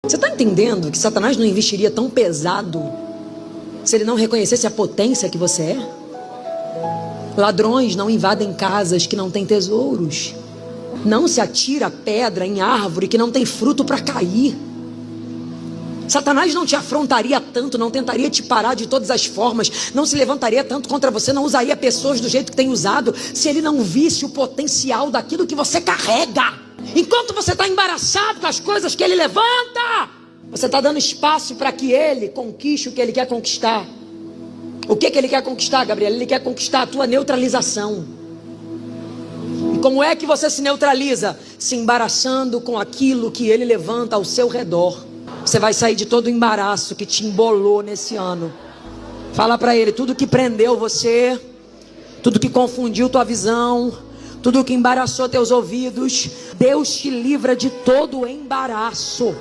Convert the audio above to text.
Você está entendendo que Satanás não investiria tão pesado se ele não reconhecesse a potência que você é? Ladrões não invadem casas que não têm tesouros. Não se atira pedra em árvore que não tem fruto para cair. Satanás não te afrontaria tanto, não tentaria te parar de todas as formas, não se levantaria tanto contra você, não usaria pessoas do jeito que tem usado, se ele não visse o potencial daquilo que você carrega. Enquanto você está embaraçado com as coisas que ele levanta, você está dando espaço para que ele conquiste o que ele quer conquistar. O que ele quer conquistar, Gabriel? Ele quer conquistar a tua neutralização. E como é que você se neutraliza? Se embaraçando com aquilo que ele levanta ao seu redor. Você vai sair de todo o embaraço que te embolou nesse ano. Fala para ele, tudo que prendeu você, tudo que confundiu tua visão, tudo que embaraçou teus ouvidos, Deus te livra de todo o embaraço.